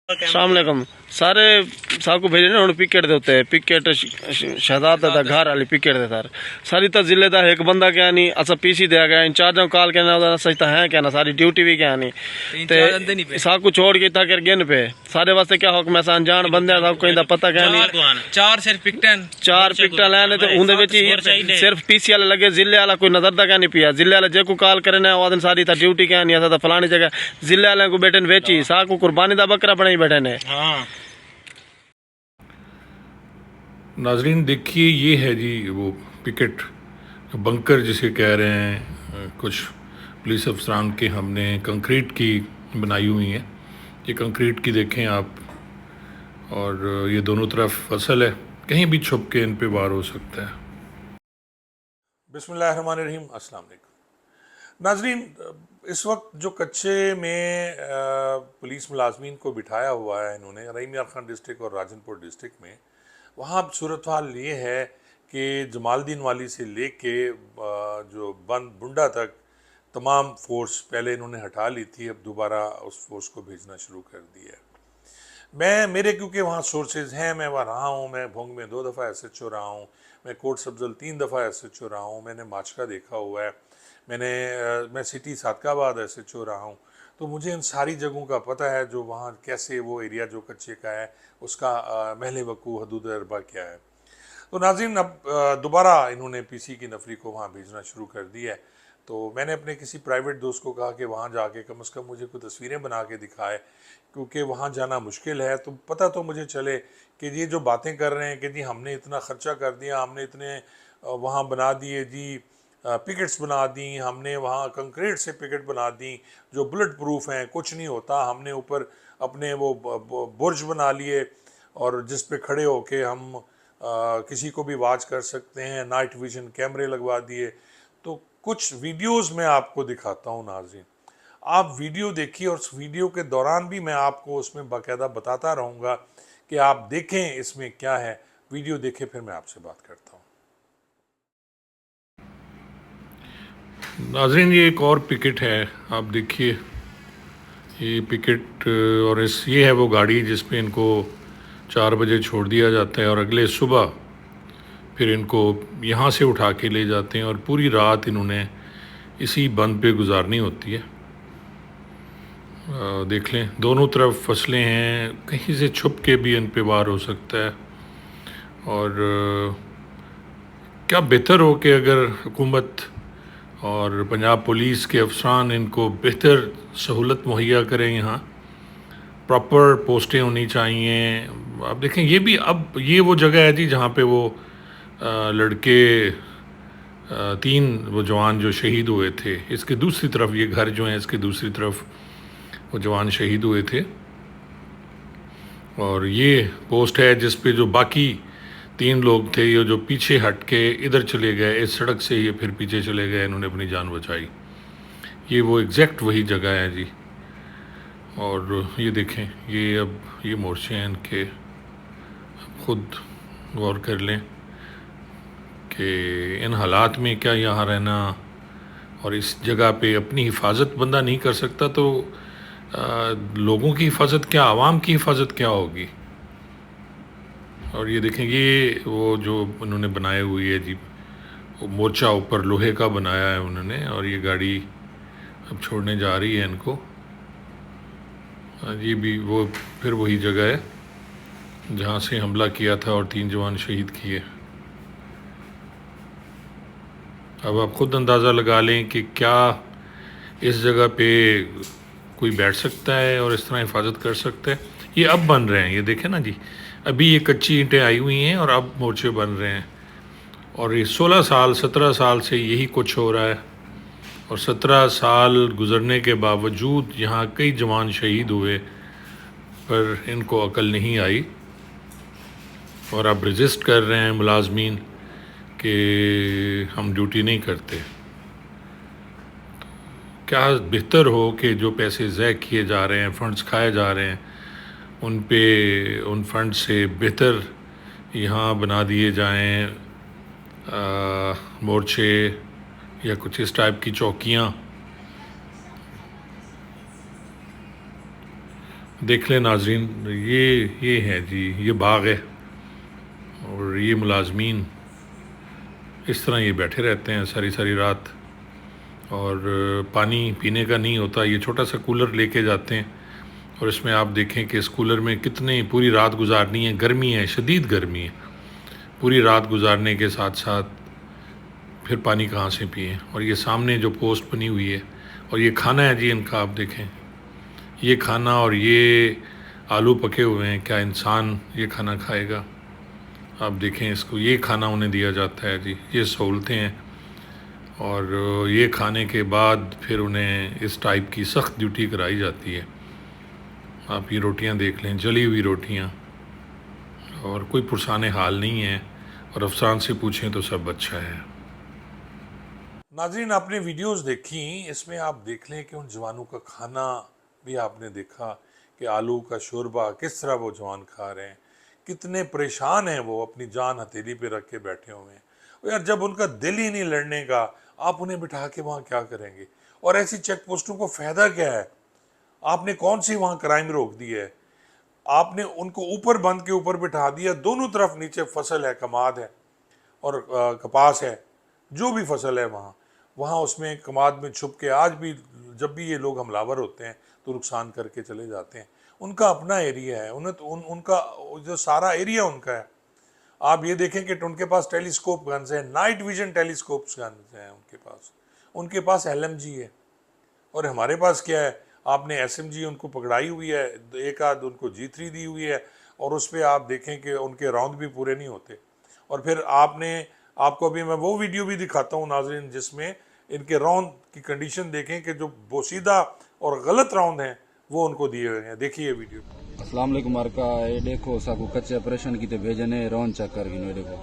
अस्सलाम वालेकुम सारे साहब को भेजे ना हूँ पिकेट देते पिकेट शहजाद दा घर वाली पिकेट दे सर सारी तो जिले का एक बंदा क्या नहीं अच्छा पीसी दिया गया इंचार्ज कॉल कहना सही तो है क्या ना सारी ड्यूटी भी क्या नहीं ते साहब को छोड़ के तक गिन पे सारे वास्ते क्या हुक्म है अनजान बंदे साहब कहीं पता क्या नहीं चार पिकटा लैने तो उनके सिर्फ पीसी वाले लगे जिले वाला कोई नजर दा क्या नहीं पिया जिले वाले जो कॉल करे ना वो दिन सारी था ड्यूटी क्या नहीं था फलानी जगह जिले वाले को बेटे बेची साहब को कुर्बानी दा बकरा बनाई बैठे ने। हाँ नाजरीन देखिए ये है जी वो पिकेट बंकर जिसे कह रहे हैं कुछ पुलिस अफसरान के हमने कंक्रीट की बनाई हुई हैं। ये कंक्रीट की देखें आप और ये दोनों तरफ फसल है कहीं भी छुप के इन पे वार हो सकता है। बिस्मिल्लाहिर्रहमानिर्रहीम अस्सलाम वालेकुम नाजरीन, इस वक्त जो कच्चे में पुलिस मुलाजमीन को बिठाया हुआ है इन्होंने रहीम यार खान डिस्ट्रिक्ट और राजनपुर डिस्ट्रिक्ट में, वहाँ अब सूरत हाल ये है कि जमालदीन वाली से लेके जो बंद बुंडा तक तमाम फोर्स पहले इन्होंने हटा ली थी, अब दोबारा उस फोर्स को भेजना शुरू कर दिया है। मेरे क्योंकि वहाँ सोर्सेज हैं, मैं वहाँ रहा हूँ, मैं भोंग में 2 दफ़ा SHO रहा हूँ, मैं कोट सब्जल 3 दफ़ा SHO रहा हूँ, मैंने माचका देखा हुआ है, मैं सिटी सादकाबाद SHO रहा हूँ, तो मुझे इन सारी जगहों का पता है जो वहाँ कैसे वो एरिया जो कच्चे का है उसका महल वकू हदूद अरबा क्या है। तो नाज़रीन अब दोबारा इन्होंने PC की नफरी को वहाँ भेजना शुरू कर दिया है। तो मैंने अपने किसी प्राइवेट दोस्त को कहा कि वहाँ जाके कम से कम मुझे कुछ तस्वीरें बना के दिखाए, क्योंकि वहाँ जाना मुश्किल है, तो पता तो मुझे चले कि ये जो बातें कर रहे हैं कि जी हमने इतना ख़र्चा कर दिया, हमने इतने वहाँ बना दिए जी पिकेट्स बना दी, हमने वहाँ कंक्रीट से पिकेट बना दी जो बुलेट प्रूफ हैं, कुछ नहीं होता, हमने ऊपर अपने वो बुर्ज बना लिए और जिस पे खड़े होके हम किसी को भी वाच कर सकते हैं, नाइट विजन कैमरे लगवा दिए। तो कुछ वीडियोस मैं आपको दिखाता हूँ नाज़रीन, आप वीडियो देखिए और उस वीडियो के दौरान भी मैं आपको उसमें बाकायदा बताता रहूँगा कि आप देखें इसमें क्या है। वीडियो देखें फिर मैं आपसे बात करता हूँ। नाजरीन ये एक और पिकेट है, आप देखिए ये पिकेट और ये है वो गाड़ी जिस पे इनको 4 बजे छोड़ दिया जाता है और अगले सुबह फिर इनको यहाँ से उठा के ले जाते हैं और पूरी रात इन्होंने इसी बंद पे गुजारनी होती है। देख लें दोनों तरफ फसलें हैं, कहीं से छुप के भी इन पे वार हो सकता है। और क्या बेहतर हो कि अगर हुकूमत और पंजाब पुलिस के अफसरान इनको बेहतर सहूलत मुहैया करें, यहाँ प्रॉपर पोस्टें होनी चाहिए। आप देखें ये भी अब ये वो जगह है जी जहाँ पे वो लड़के 3 वो जवान जो शहीद हुए थे, इसके दूसरी तरफ ये घर जो है इसके दूसरी तरफ वो जवान शहीद हुए थे और ये पोस्ट है जिस पे जो बाकी 3 लोग थे ये जो पीछे हट के इधर चले गए, इस सड़क से ये फिर पीछे चले गए, इन्होंने अपनी जान बचाई। ये वो एग्जैक्ट वही जगह है जी। और ये देखें ये अब ये मोर्चे हैं इनके, खुद गौर कर लें कि इन हालात में क्या यहाँ रहना और इस जगह पे अपनी हिफाजत बंदा नहीं कर सकता तो लोगों की हिफाजत क्या, आवाम की हिफाजत क्या होगी। और ये देखें ये वो जो उन्होंने बनाए हुई है जी, वो मोर्चा ऊपर लोहे का बनाया है उन्होंने और ये गाड़ी अब छोड़ने जा रही है इनको। ये भी वो फिर वही जगह है जहाँ से हमला किया था और 3 जवान शहीद किए। अब आप खुद अंदाज़ा लगा लें कि क्या इस जगह पे कोई बैठ सकता है और इस तरह हिफाजत कर सकता है। ये अब बन रहे हैं, ये देखें ना जी, अभी ये कच्ची ईंटें आई हुई हैं और अब मोर्चे बन रहे हैं और ये 16 साल 17 साल से यही कुछ हो रहा है और 17 साल गुज़रने के बावजूद यहाँ कई जवान शहीद हुए पर इनको अकल नहीं आई और अब रजिस्ट कर रहे हैं मुलाजमीन कि हम ड्यूटी नहीं करते। क्या बेहतर हो कि जो पैसे ज़ाय किए जा रहे हैं, फंड्स खाए जा रहे हैं, उन फंड से बेहतर यहाँ बना दिए जाएं मोर्चे या कुछ इस टाइप की चौकियाँ। देख लें नाजरीन, ये है जी, ये बाग है और ये मुलाजमीन इस तरह ये बैठे रहते हैं सारी सारी रात, और पानी पीने का नहीं होता। ये छोटा सा कूलर लेके जाते हैं और इसमें आप देखें कि इस कूलर में कितने पूरी रात गुजारनी है, गर्मी है, शदीद गर्मी है, पूरी रात गुजारने के साथ साथ फिर पानी कहाँ से पिए। और ये सामने जो पोस्ट बनी हुई है और ये खाना है जी इनका, आप देखें ये खाना, और ये आलू पके हुए हैं, क्या इंसान ये खाना खाएगा? आप देखें इसको, ये खाना उन्हें दिया जाता है जी, ये सहूलतें हैं। और ये खाने के बाद फिर उन्हें इस टाइप की सख्त ड्यूटी कराई जाती है। आप ये रोटियां देख लें, जली हुई रोटियां, और कोई पुरसाने हाल नहीं है, और अफसरान से पूछें तो सब अच्छा है। नाज़रीन, आपने वीडियोस देखी, इसमें आप देख लें कि उन जवानों का खाना भी आपने देखा कि आलू का शोरबा किस तरह वो जवान खा रहे हैं, कितने परेशान हैं वो, अपनी जान हथेली पे रख के बैठे हुए हैं। और यार, जब उनका दिल ही नहीं लड़ने का, आप उन्हें बिठा के वहाँ क्या करेंगे? और ऐसी चेक पोस्टों को फ़ायदा क्या है? आपने कौन सी वहाँ क्राइम रोक दी है? आपने उनको ऊपर बंद के ऊपर बिठा दिया, दोनों तरफ नीचे फसल है, कमाद है और कपास है, जो भी फसल है वहाँ वहाँ उसमें कमाद में छुप के आज भी जब भी ये लोग हमलावर होते हैं तो नुकसान करके चले जाते हैं। उनका अपना एरिया है, उन्हें तो उनका जो सारा एरिया उनका है। आप ये देखें कि उनके पास टेलीस्कोप गन्स हैं, नाइट विजन टेलीस्कोप्स गन्स हैं उनके पास एलएमजी है। और हमारे पास क्या है? आपने एसएमजी उनको पकड़ाई हुई है, एक आध उनको G3 दी हुई है, और उस पर आप देखें कि उनके राउंड भी पूरे नहीं होते। और फिर आपको अभी मैं वो वीडियो भी दिखाता हूँ नाजरीन, जिसमें इनके राउंड की कंडीशन देखें कि जो बोसीदा और गलत राउंड हैं वो उनको दिए हुए हैं। देखिए वीडियो। अस्सलाम वालेकुम मार्का, ये देखो साकू कच्चे ऑपरेशन की भेजने रौन चेक कर गिनो देखो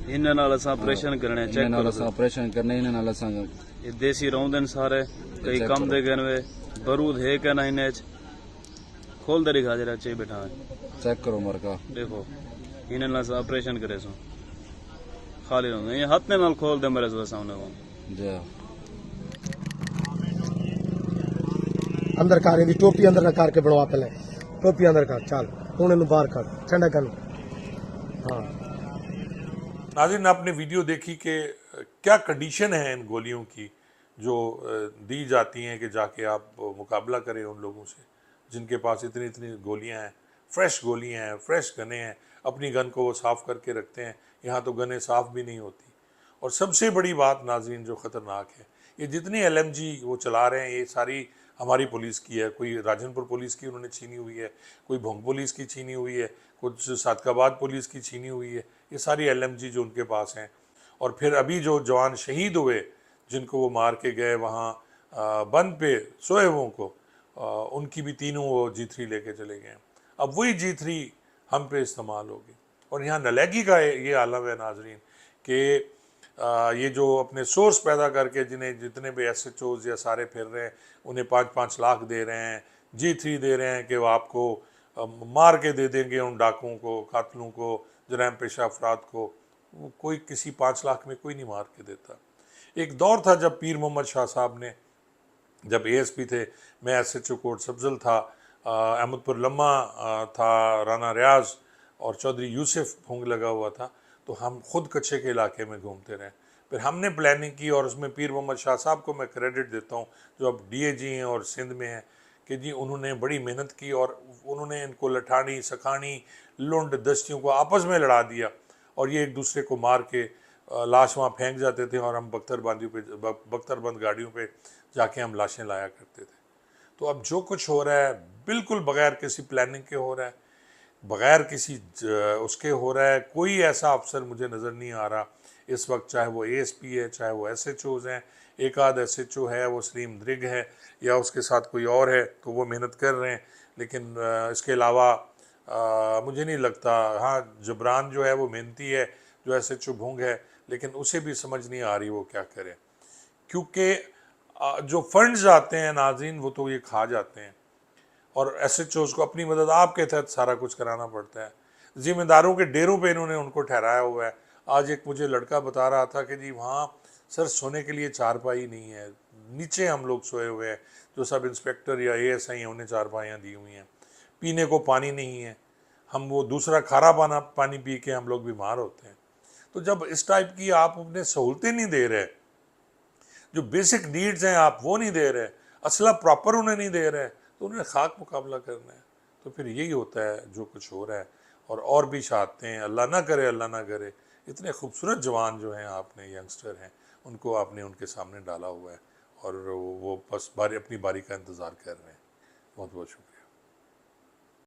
इन्हें नाल असां ऑपरेशन करने चेक इन्हें नाल करो असां ऑपरेशन करने इन्हें नाल असां ये देसी रौंदन सारे कई चेक कम करो। दे गए वे बरूद है क्या ना इन्हें खोल दे दिखा जरा चे बैठा है चेक करो मार्का। देखो इन्हें नाल असां ऑपरेशन करे सो खाली रौंदन ये हाथ ने नाल खोल दे मेरे सामने को जा अंदर कार दी टोपी अंदर ना कार के बनवा पहले टोपी अंदर कर चल हुन इनु बाहर कर ठंडा कर। हाँ नाज़रीन, आपने वीडियो देखी कि क्या कंडीशन है इन गोलियों की जो दी जाती हैं कि जाके आप मुकाबला करें उन लोगों से जिनके पास इतनी इतनी गोलियां हैं, फ्रेश गोलियां हैं, फ्रेश गने हैं, अपनी गन को वो साफ़ करके रखते हैं। यहाँ तो गनें साफ़ भी नहीं होती। और सबसे बड़ी बात नाज़रीन जो ख़तरनाक है, ये जितनी एलएमजी वो चला रहे हैं, ये सारी हमारी पुलिस की है। कोई राजनपुर पुलिस की उन्होंने छीनी हुई है, कोई भोंग पुलिस की छीनी हुई है, कुछ सादकाबाद पुलिस की छीनी हुई है। ये सारी एलएमजी जो उनके पास हैं। और फिर अभी जो जवान शहीद हुए जिनको वो मार के गए वहाँ बंद पे सोए हुओं को, उनकी भी तीनों वो G3 लेके चले गए। अब वही G3 हम पे इस्तेमाल होगी। और यहाँ नलैगी का ये आलम है नाजरीन कि ये जो अपने सोर्स पैदा करके जिन्हें जितने भी SHOs या सारे फिर रहे हैं, उन्हें 5-5 लाख दे रहे हैं, G3 दे रहे हैं कि वो आपको मार के दे देंगे उन डाकुओं को, कातलों को, जराइम पेशा अफराद को। वो कोई किसी 5 लाख में कोई नहीं मार के देता। एक दौर था जब पीर मोहम्मद शाह साहब ने, जब ASP थे, मैं SHO कोट सब्जल था, अहमदपुर लम्मा था, राना रियाज और चौधरी यूसुफ भोंग लगा हुआ था, तो हम खुद कच्चे के इलाके में घूमते रहे। फिर हमने प्लानिंग की और उसमें पीर मोहम्मद शाह साहब को मैं क्रेडिट देता हूँ जो अब DAG हैं और सिंध में हैं, कि जी उन्होंने बड़ी मेहनत की और उन्होंने इनको लठानी सखानी लुंड दस्तियों को आपस में लड़ा दिया और ये एक दूसरे को मार के लाश वहाँ फेंक जाते थे और हम बख्तरबंद गाड़ियों पे जाके हम लाशें लाया करते थे। तो अब जो कुछ हो रहा है बिल्कुल बग़ैर किसी प्लानिंग के हो रहा है, बग़ैर किसी उसके हो रहा है। कोई ऐसा अफसर मुझे नज़र नहीं आ रहा इस वक्त, चाहे वो ASP है, चाहे वो SHOs हैं। एक आध SHO है, वो सलीम द्रिग है या उसके साथ कोई और है, तो वो मेहनत कर रहे हैं। लेकिन इसके अलावा मुझे नहीं लगता। हाँ, जबरान जो है वो मेहनती है, जो SHO भोंग है, लेकिन उसे भी समझ नहीं आ रही वो क्या करे, क्योंकि जो फंड्स आते हैं नाज़रीन वो तो ये खा जाते हैं और SHOs को अपनी मदद आपके तहत सारा कुछ कराना पड़ता है। ज़िम्मेदारों के डेरों पे इन्होंने उनको ठहराया हुआ है। आज एक मुझे लड़का बता रहा था कि जी वहाँ सर सोने के लिए चारपाई नहीं है, नीचे हम लोग सोए हुए हैं। जो सब इंस्पेक्टर या ASI हैं उन्हें चारपाइयाँ दी हुई हैं। पीने को पानी नहीं है, हम वो दूसरा खारा पानी पी के हम लोग बीमार होते हैं। तो जब इस टाइप की आप अपने सहूलतें नहीं दे रहे, जो बेसिक नीड्स हैं आप वो नहीं दे रहे, असला प्रॉपर उन्हें नहीं दे रहे, तो उन्हें खाक मुकाबला करना है। तो फिर यही होता है जो कुछ हो रहा है। और भी चाहते हैं, अल्लाह ना करे, अल्लाह ना करे, इतने खूबसूरत जवान जो हैं आपने, यंगस्टर हैं, उनको आपने उनके सामने डाला हुआ है और वो बस अपनी बारी का इंतज़ार कर रहे हैं। बहुत बहुत शुक्रिया।